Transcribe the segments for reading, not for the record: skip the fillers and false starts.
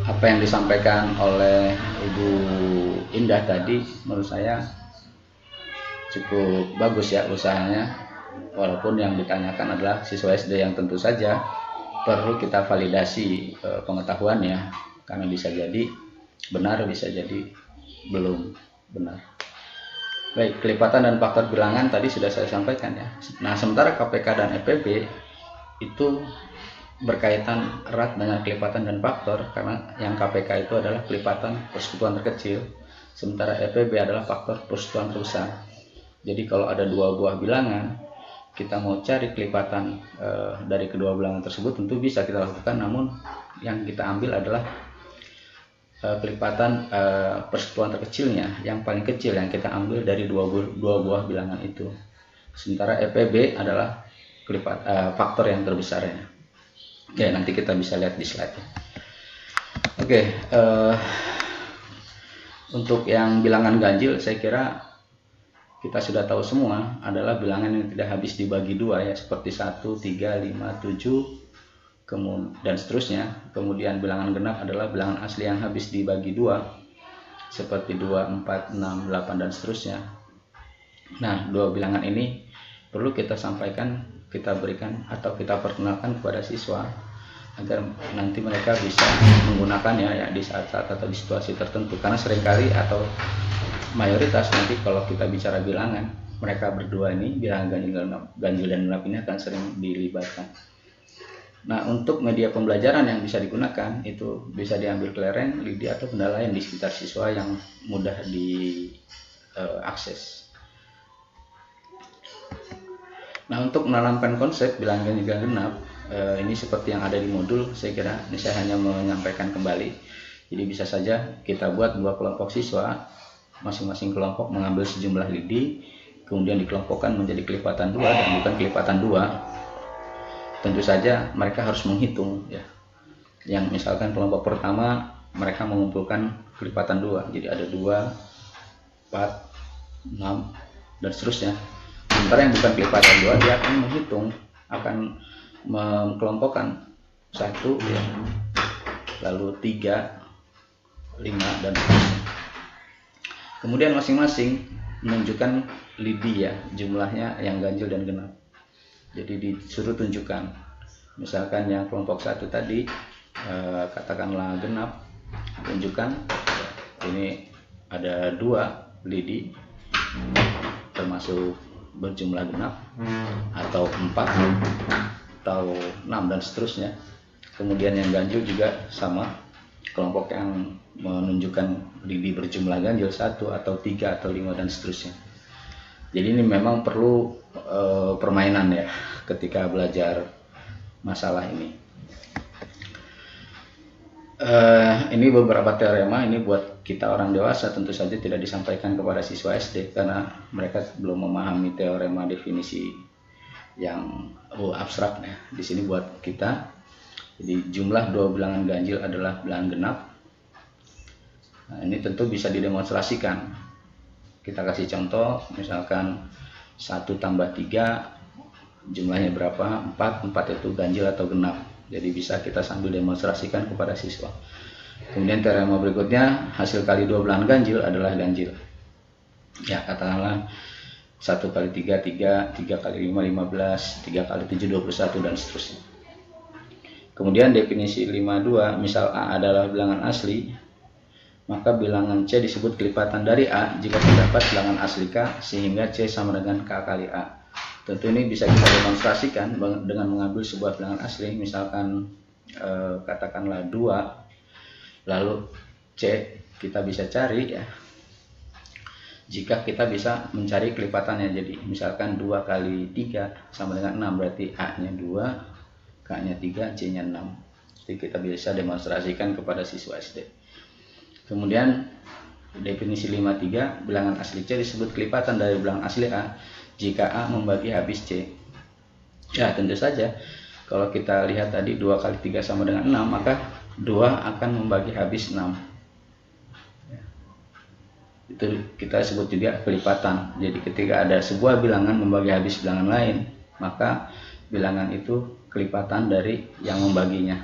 apa yang disampaikan oleh Ibu Indah tadi menurut saya cukup bagus ya usahanya, walaupun yang ditanyakan adalah siswa SD yang tentu saja perlu kita validasi pengetahuannya, karena bisa jadi benar, bisa jadi belum benar. Baik, kelipatan dan faktor bilangan tadi sudah saya sampaikan ya. Nah, sementara KPK dan EPB itu berkaitan erat dengan kelipatan dan faktor, karena yang KPK itu adalah kelipatan persekutuan terkecil, sementara EPB adalah faktor persekutuan terbesar. Jadi kalau ada dua buah bilangan, kita mau cari kelipatan dari kedua bilangan tersebut tentu bisa kita lakukan, namun yang kita ambil adalah kelipatan persekutuan terkecilnya, yang paling kecil yang kita ambil dari dua buah bilangan itu. Sementara EPB adalah faktor yang terbesarnya. Oke, nanti kita bisa lihat di slide. Oke, untuk yang bilangan ganjil saya kira kita sudah tahu semua adalah bilangan yang tidak habis dibagi dua ya, seperti 1, 3, 5, 7 dan seterusnya. Kemudian bilangan genap adalah bilangan asli yang habis dibagi dua, seperti 2, 4, 6, 8 dan seterusnya. Nah, dua bilangan ini perlu kita sampaikan, kita berikan atau kita perkenalkan kepada siswa agar nanti mereka bisa menggunakannya ya di saat-saat atau di situasi tertentu, karena seringkali atau mayoritas nanti kalau kita bicara bilangan, mereka berdua ini bilangan ganjil dan genap ini akan sering dilibatkan. Nah, untuk media pembelajaran yang bisa digunakan itu bisa diambil kelereng, lidi atau benda lain di sekitar siswa yang mudah diakses. Nah, untuk menanamkan konsep bilangan ganjil dan genap ini seperti yang ada di modul, saya kira ini saya hanya menyampaikan kembali. Jadi bisa saja kita buat dua kelompok siswa, masing-masing kelompok mengambil sejumlah lidi, kemudian dikelompokkan menjadi kelipatan 2 dan bukan kelipatan 2. Tentu saja mereka harus menghitung ya. Yang misalkan kelompok pertama mereka mengumpulkan kelipatan 2, jadi ada 2, 4, 6 dan seterusnya. Sementara yang bukan kelipatan 2 dia akan menghitung, akan mengkelompokkan 1 ya, lalu 3, 5 dan seterusnya. Kemudian masing-masing menunjukkan lidi ya, jumlahnya yang ganjil dan genap. Jadi disuruh tunjukkan. Misalkan yang kelompok 1 tadi katakanlah genap, tunjukkan ini ada 2 lidi termasuk berjumlah genap, atau 4 atau 6 dan seterusnya. Kemudian yang ganjil juga sama, kelompok yang menunjukkan lidi berjumlah ganjil 1 atau 3 atau 5 dan seterusnya. Jadi ini memang perlu permainan ya ketika belajar masalah ini. Ini beberapa teorema, ini buat kita orang dewasa tentu saja tidak disampaikan kepada siswa SD karena mereka belum memahami teorema definisi yang abstrak ya. Di sini buat kita. Jadi jumlah dua bilangan ganjil adalah bilangan genap. Nah, ini tentu bisa didemonstrasikan. Kita kasih contoh, misalkan 1 tambah 3 jumlahnya berapa? 4 itu ganjil atau genap. Jadi bisa kita sambil demonstrasikan kepada siswa. Kemudian teorema berikutnya, hasil kali dua bilangan ganjil adalah ganjil. Ya, katakanlah 1 kali 3, 3, 3 kali 5, 15, 3 kali 7, 21 dan seterusnya. Kemudian definisi 52, misal A adalah bilangan asli, maka bilangan C disebut kelipatan dari A jika terdapat bilangan asli K sehingga C sama dengan K kali A. Tentu ini bisa kita demonstrasikan dengan mengambil sebuah bilangan asli, misalkan katakanlah 2, lalu C kita bisa cari ya, jika kita bisa mencari kelipatannya. Jadi misalkan 2 kali 3 sama dengan 6, berarti A nya 2, K nya 3, C nya 6. Jadi kita bisa demonstrasikan kepada siswa SD. Kemudian definisi 53, bilangan asli C disebut kelipatan dari bilangan asli A jika A membagi habis C. Ya, tentu saja kalau kita lihat tadi 2 kali 3 sama dengan 6, maka 2 akan membagi habis 6. Ya. Itu kita sebut juga kelipatan. Jadi ketika ada sebuah bilangan membagi habis bilangan lain, maka bilangan itu kelipatan dari yang membaginya.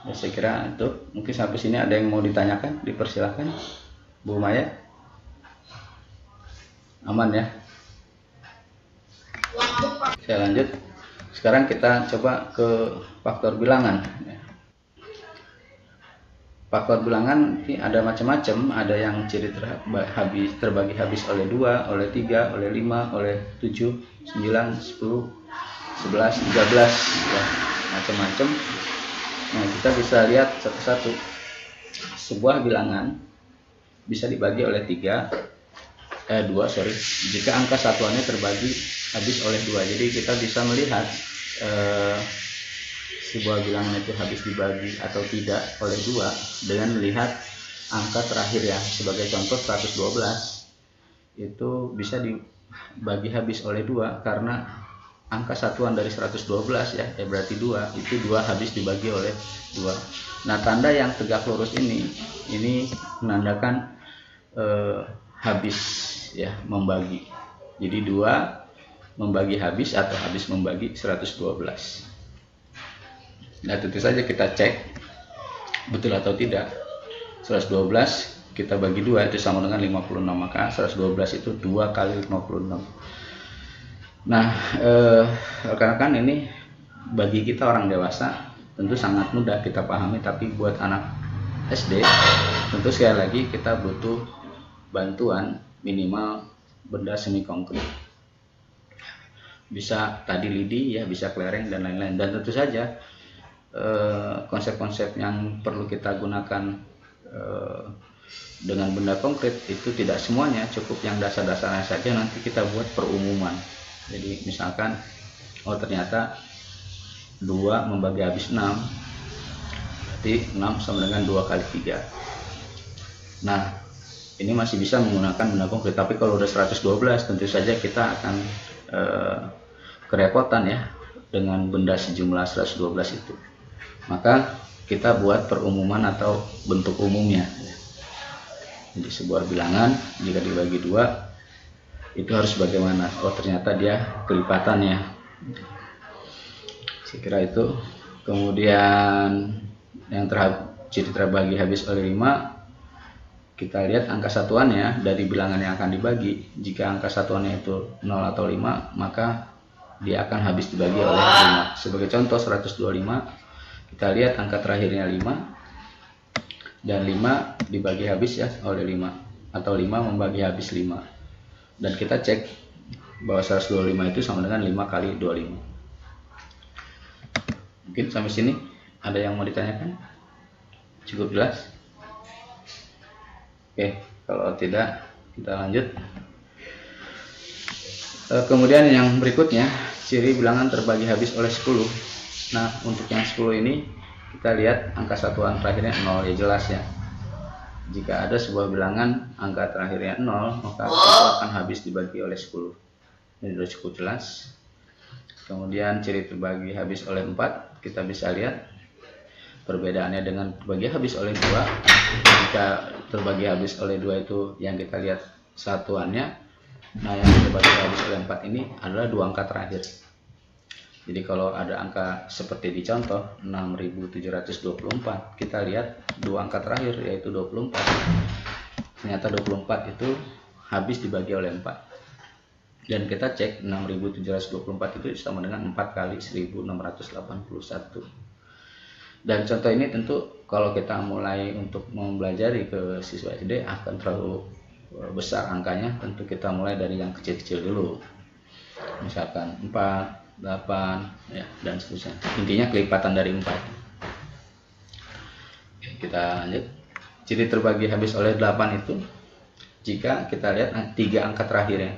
Ya, saya kira itu. Mungkin sampai sini ada yang mau ditanyakan, dipersilakan Bu Maya. Aman ya? Saya lanjut. Sekarang kita coba ke faktor bilangan. Faktor bilangan ini ada macam-macam, ada yang ciri terbagi habis oleh 2, oleh 3, oleh 5, oleh 7, 9, 10, 11, 13 ya, macam-macam. Nah, kita bisa lihat satu-satu. Sebuah bilangan bisa dibagi oleh 2, jika angka satuannya terbagi habis oleh 2. Jadi kita bisa melihat sebuah bilangan itu habis dibagi atau tidak oleh 2 dengan melihat angka terakhir ya. Sebagai contoh 112 itu bisa dibagi habis oleh 2 karena angka satuan dari 112 ya, berarti 2, itu 2 habis dibagi oleh 2. Nah, tanda yang tegak lurus ini menandakan habis ya, membagi. Jadi 2 membagi habis atau habis membagi 112. Nah, tentu saja kita cek betul atau tidak. 112 kita bagi 2 itu sama dengan 56, maka 112 itu 2 kali 56. Nah, rekan-rekan, ini bagi kita orang dewasa tentu sangat mudah kita pahami, tapi buat anak SD tentu sekali lagi kita butuh bantuan minimal benda semi konkret. Bisa tadi lidi ya, bisa kelereng dan lain-lain. Dan tentu saja konsep-konsep yang perlu kita gunakan dengan benda konkret itu tidak semuanya, cukup yang dasar-dasarnya saja. Nanti kita buat perumuman. Jadi misalkan ternyata 2 membagi habis 6, berarti 6 sama dengan 2 kali 3. Nah, ini masih bisa menggunakan benda konkret. Tapi kalau udah 112 tentu saja kita akan kerepotan ya dengan benda sejumlah 112 itu. Maka kita buat perumuman atau bentuk umumnya. Jadi sebuah bilangan jika dibagi 2 itu harus bagaimana? Oh, ternyata dia kelipatannya. Saya kira itu. Kemudian yang ciri terbagi habis oleh 5, kita lihat angka satuannya dari bilangan yang akan dibagi. Jika angka satuannya itu 0 atau 5, maka dia akan habis dibagi oleh 5. Sebagai contoh 125, kita lihat angka terakhirnya 5, dan 5 dibagi habis ya oleh 5, atau 5 membagi habis 5. Dan kita cek bahwa 125 itu sama dengan 5 kali 25. Mungkin sampai sini ada yang mau ditanyakan? Cukup jelas? Oke, kalau tidak kita lanjut. Kemudian yang berikutnya, ciri bilangan terbagi habis oleh 10. Nah, untuk yang 10 ini kita lihat angka satuan terakhirnya 0 ya, jelas ya. Jika ada sebuah bilangan angka terakhirnya 0, maka itu akan habis dibagi oleh 10. Ini sudah cukup jelas. Kemudian ciri terbagi habis oleh 4, kita bisa lihat perbedaannya dengan terbagi habis oleh 2. Jika terbagi habis oleh 2 itu yang kita lihat satuannya. Nah, yang terbagi habis oleh 4 ini adalah 2 angka terakhir. Jadi kalau ada angka seperti di contoh 6.724, kita lihat 2 angka terakhir yaitu 24. Ternyata 24 itu habis dibagi oleh 4. Dan kita cek 6.724 itu sama dengan 4 kali 1.681. Dan contoh ini tentu kalau kita mulai untuk mempelajari ke siswa SD akan terlalu besar angkanya. Tentu kita mulai dari yang kecil-kecil dulu. Misalkan 4, 8 ya, dan seterusnya. Intinya kelipatan dari 4. Oke, kita lanjut. Ciri terbagi habis oleh 8 itu jika kita lihat 3 angka terakhirnya.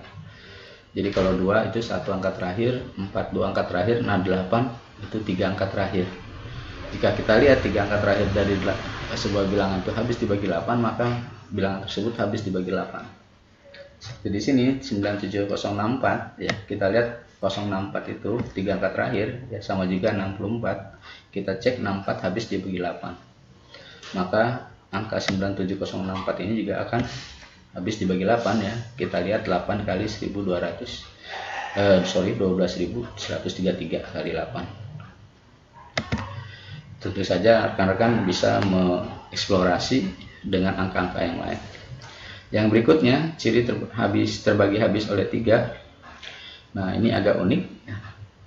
Jadi kalau 2 itu 1 angka terakhir, 4 2 angka terakhir, nah 8 itu 3 angka terakhir. Jika kita lihat 3 angka terakhir dari sebuah bilangan itu habis dibagi 8, maka bilangan tersebut habis dibagi 8. Seperti di sini 97064 ya, kita lihat 064 itu 3 angka terakhir ya, sama juga 64. Kita cek 64 habis dibagi 8. Maka angka 97064 ini juga akan habis dibagi 8 ya. Kita lihat 8 kali 12.133 kali 8. tentu saja rekan-rekan bisa mengeksplorasi dengan angka-angka yang lain. Yang berikutnya, ciri terbagi habis oleh 3. Nah, ini agak unik ya.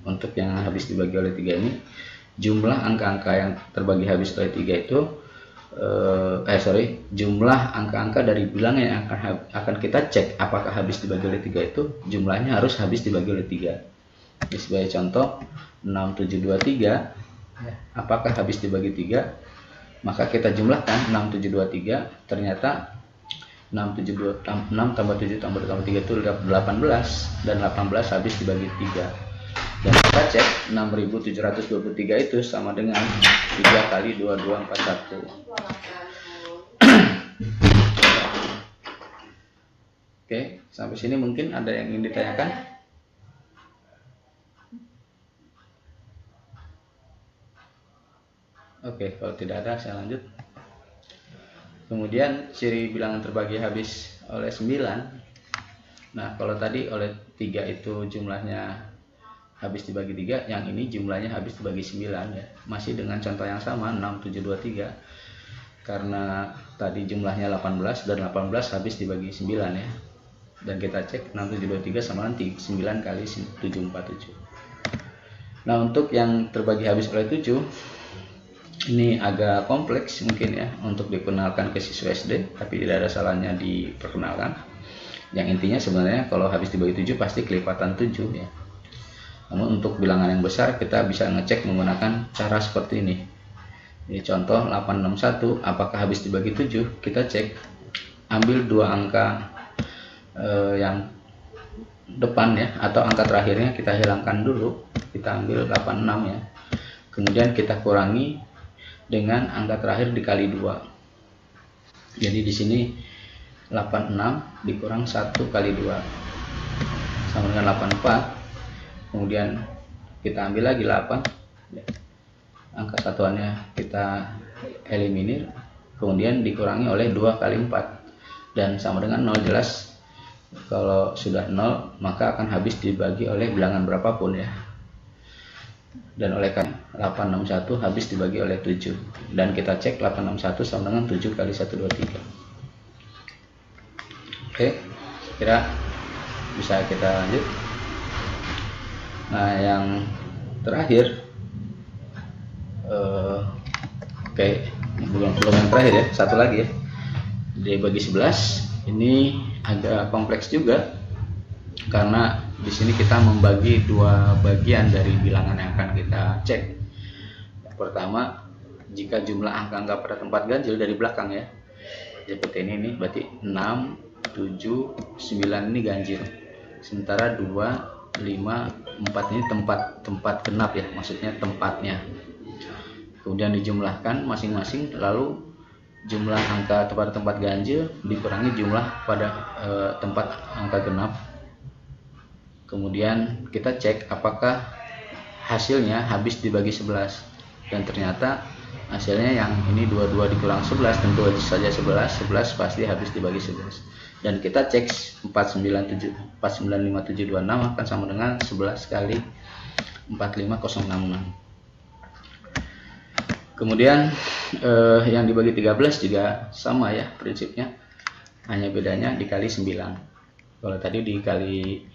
Untuk yang habis dibagi oleh 3 ini, jumlah angka-angka yang terbagi habis oleh 3 itu jumlah angka-angka dari bilangan yang akan kita cek apakah habis dibagi oleh 3 itu jumlahnya harus habis dibagi oleh 3. Jadi sebagai contoh 6723 ya, apakah habis dibagi 3? Maka kita jumlahkan 6723, ternyata 6 tambah 7 tambah 3 itu 18, dan 18 habis dibagi 3. Dan kita cek 6723 itu sama dengan 3 kali 2241. Oke, sampai sini mungkin ada yang ingin ditanyakan? Oke, kalau tidak ada saya lanjut. Kemudian ciri bilangan terbagi habis oleh 9. Nah, kalau tadi oleh 3 itu jumlahnya habis dibagi 3, yang ini jumlahnya habis dibagi 9 ya. Masih dengan contoh yang sama 6723. Karena tadi jumlahnya 18 dan 18 habis dibagi 9 ya. Dan kita cek 6723 sama nanti 9 kali 747. Nah, untuk yang terbagi habis oleh 7 ini agak kompleks mungkin ya untuk dikenalkan ke siswa SD, tapi tidak ada salahnya diperkenalkan. Yang intinya sebenarnya kalau habis dibagi 7 pasti kelipatan 7 ya. Namun untuk bilangan yang besar kita bisa ngecek menggunakan cara seperti ini. Ini contoh 861, apakah habis dibagi 7? Kita cek, ambil 2 angka yang depan ya, atau angka terakhirnya kita hilangkan dulu. Kita ambil 86 ya. Kemudian kita kurangi dengan angka terakhir dikali 2. Jadi di sini 86 dikurang 1 kali 2 sama dengan 84. Kemudian kita ambil lagi 8. Angka satuannya kita eliminir. Kemudian dikurangi oleh 2 kali 4. Dan sama dengan 0 jelas. Kalau sudah 0 maka akan habis dibagi oleh bilangan berapapun ya. Dan oleh karena 861 habis dibagi oleh 7. Dan kita cek 861 sama dengan 7 kali 123. Oke, kira bisa kita lanjut. Nah, yang terakhir belum yang terakhir ya, satu lagi ya. Dibagi 11 ini agak kompleks juga, karena di sini kita membagi 2 bagian dari bilangan yang akan kita cek. Yang pertama, jika jumlah angka-angka pada tempat ganjil dari belakang ya, seperti ini berarti 6, 7, 9 ini ganjil. Sementara 2, 5, 4 ini tempat genap ya, maksudnya tempatnya. Kemudian dijumlahkan masing-masing, lalu jumlah angka pada tempat ganjil dikurangi jumlah pada tempat angka genap. Kemudian kita cek apakah hasilnya habis dibagi 11. Dan ternyata hasilnya yang ini 22 dikurang 11, tentu saja 11 pasti habis dibagi 11. Dan kita cek 495,726 akan sama dengan 11 kali 45066. Kemudian yang dibagi 13 juga sama ya prinsipnya, hanya bedanya dikali 9. Kalau tadi dikali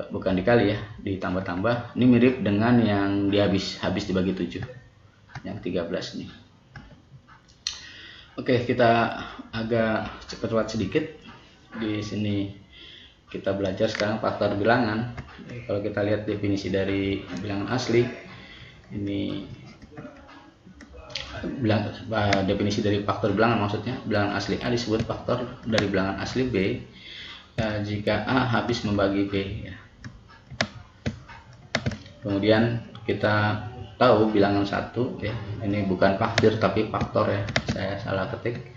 bukan dikali ya, ditambah-tambah. Ini mirip dengan yang habis dibagi 7, yang 13 nih. Oke, kita agak cepat sedikit. Di sini kita belajar sekarang faktor bilangan. Kalau kita lihat definisi dari bilangan asli, ini definisi dari faktor bilangan, maksudnya bilangan asli A disebut faktor dari bilangan asli B jika A habis membagi B ya. Kemudian kita tahu bilangan 1 ya, ini bukan faktor tapi faktor ya, saya salah ketik.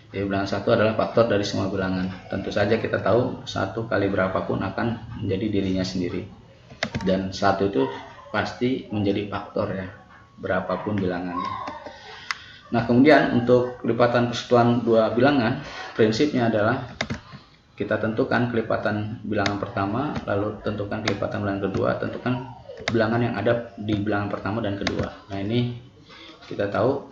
Jadi bilangan 1 adalah faktor dari semua bilangan. Tentu saja kita tahu 1 kali berapapun akan menjadi dirinya sendiri, dan 1 itu pasti menjadi faktor ya, berapapun bilangannya. Nah, kemudian untuk kelipatan persatuan 2 bilangan, prinsipnya adalah kita tentukan kelipatan bilangan pertama, lalu tentukan kelipatan bilangan kedua, tentukan bilangan yang ada di bilangan pertama dan kedua. Nah, ini kita tahu